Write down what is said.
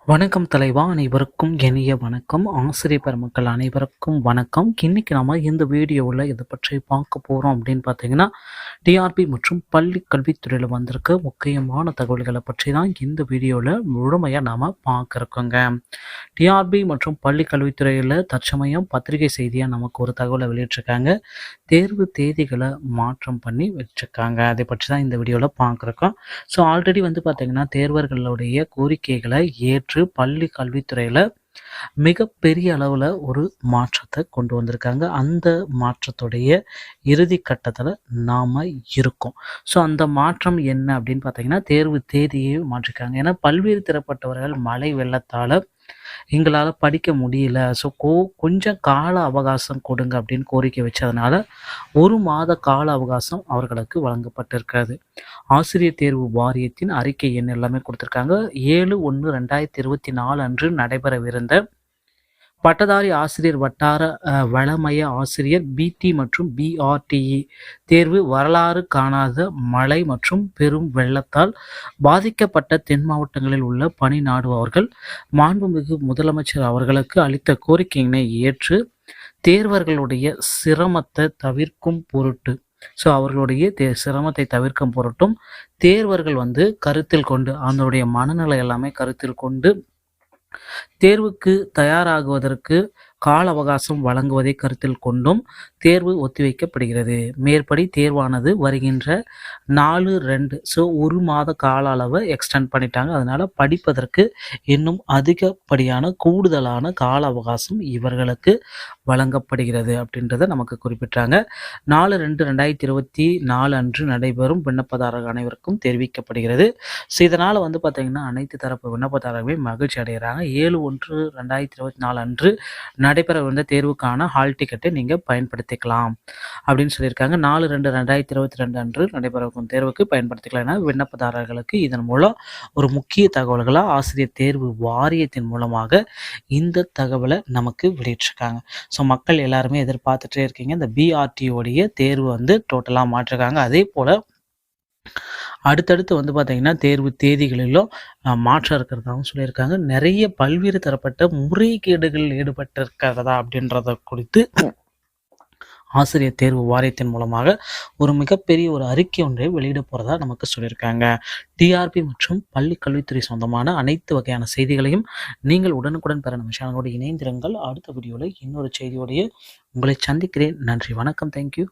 வணக்கம் தலைவா, அனைவருக்கும் இனிய வணக்கம். ஆசிரியர் பெருமக்கள் அனைவருக்கும் வணக்கம். இன்னைக்கு நம்ம இந்த வீடியோவில் இதை பற்றி பார்க்க போகிறோம் அப்படின்னு பார்த்தீங்கன்னா, டிஆர்பி மற்றும் பள்ளி கல்வித்துறையில் வந்திருக்க முக்கியமான தகவல்களை பற்றி தான் இந்த வீடியோவில் முழுமையாக நாம் பார்க்க இருக்கோங்க. டிஆர்பி மற்றும் பள்ளி கல்வித்துறையில் தற்சமயம் பத்திரிகை செய்தியாக நமக்கு ஒரு தகவலை வெளியிட்டிருக்காங்க. தேர்வு தேதிகளை மாற்றம் பண்ணி வச்சுருக்காங்க. அதை பற்றி தான் இந்த வீடியோவில் பார்க்குறோம். ஸோ ஆல்ரெடி பார்த்தீங்கன்னா தேர்வர்களுடைய கோரிக்கைகளை ஏற்று பள்ளி கல்வித்துறையில் மிகப்பெரிய அளவில் ஒரு மாற்றத்தை கொண்டு வந்திருக்காங்க. அந்த மாற்றத்துடைய இறுதி கட்டத்தில் நாம் இருக்கோம். ஸோ அந்த மாற்றம் என்ன அப்படின்னு பார்த்தீங்கன்னா, தேர்வு தேதியை மாற்றிருக்காங்க. ஏன்னா பல்வேறு தரப்பட்டவர்கள் மழை வெள்ளத்தால் எங்களால் படிக்க முடியல, ஸோ கொஞ்சம் கால அவகாசம் கொடுங்க அப்படின்னு கோரிக்கை வச்சதுனால 1 மாத கால அவகாசம் அவர்களுக்கு வழங்கப்பட்டிருக்கிறது. ஆசிரியர் தேர்வு வாரியத்தின் அறிக்கை எண் எல்லாமே கொடுத்துருக்காங்க. 7/1/2024 அன்று நடைபெறவிருந்த பட்டதாரி ஆசிரியர் வட்டார வளமைய ஆசிரியர் பிடி மற்றும் பிஆர்டிஇ தேர்வு வரலாறு காணாத மழை மற்றும் பெரும் வெள்ளத்தால் பாதிக்கப்பட்ட தென் மாவட்டங்களில் உள்ள பணி நாடுபவர்கள் மாண்புமிகு முதலமைச்சர் அவர்களுக்கு அளித்த கோரிக்கையினை ஏற்று தேர்வர்களுடைய சிரமத்தை தவிர்க்கும் பொருட்டு அவர்களுடைய சிரமத்தை தவிர்க்கும் பொருட்டும் தேர்வர்கள் கருத்தில் கொண்டு அதனுடைய மனநிலை எல்லாமே கருத்தில் கொண்டு தேர்வுக்கு தயாராகுவதற்கு கால அவகாசம் வழங்குவதை கருத்தில் கொண்டும் தேர்வு ஒத்திவைக்கப்படுகிறது. மேற்படி தேர்வானது வருகின்ற 4/2 ஸோ 1 மாத கால அளவை எக்ஸ்டெண்ட் பண்ணிட்டாங்க. அதனால படிப்பதற்கு இன்னும் அதிகப்படியான கூடுதலான கால அவகாசம் இவர்களுக்கு வழங்கப்படுகிறது அப்படின்றத நமக்கு குறிப்பிட்டாங்க. 4/2/2024 அன்று நடைபெறும் விண்ணப்பதாரர்கள் அனைவருக்கும் தெரிவிக்கப்படுகிறது. ஸோ இதனால் பார்த்தீங்கன்னா அனைத்து தரப்பு விண்ணப்பதாரர்களுமே மகிழ்ச்சி அடைகிறாங்க. 7/1/2024 அன்று நடைபெறவிருந்த தேர்வுக்கான ஹால் டிக்கெட்டை நீங்கள் பயன்படுத்திக்கலாம் அப்படின்னு சொல்லியிருக்காங்க. 4/2/2022 அன்று நடைபெறவும் தேர்வுக்கு பயன்படுத்திக்கலாம் என விண்ணப்பதாரர்களுக்கு இதன் மூலம் ஒரு முக்கிய தகவல்களாக ஆசிரியர் தேர்வு வாரியத்தின் மூலமாக இந்த தகவலை நமக்கு வெளியிட்டிருக்காங்க. ஸோ மக்கள் எல்லாருமே எதிர்பார்த்துட்டே இருக்கீங்க. இந்த பிஆர்டியோடைய தேர்வு டோட்டலாக மாற்றிருக்காங்க. அதே போல் அடுத்தடுத்து பார்த்தீங்கன்னா தேர்வு தேதிகளிலும் மாற்றம் இருக்கிறதாகவும் சொல்லியிருக்காங்க. நிறைய பல்வேறு தரப்பட்ட முறைகேடுகள் ஈடுபட்டிருக்கிறதா அப்படின்றத குறித்து ஆசிரியர் தேர்வு வாரியத்தின் மூலமாக ஒரு மிகப்பெரிய ஒரு அறிக்கை ஒன்றை வெளியிட போகிறதா நமக்கு சொல்லியிருக்காங்க. டிஆர்பி மற்றும் பள்ளி கல்வித்துறை சொந்தமான அனைத்து வகையான செய்திகளையும் நீங்கள் உடனுக்குடன் பெற நம்ம சேனலோடு இணைந்திருங்கள். அடுத்த வீடியோவில் இன்னொரு செய்தியோடைய உங்களை சந்திக்கிறேன். நன்றி, வணக்கம், தேங்க்யூ.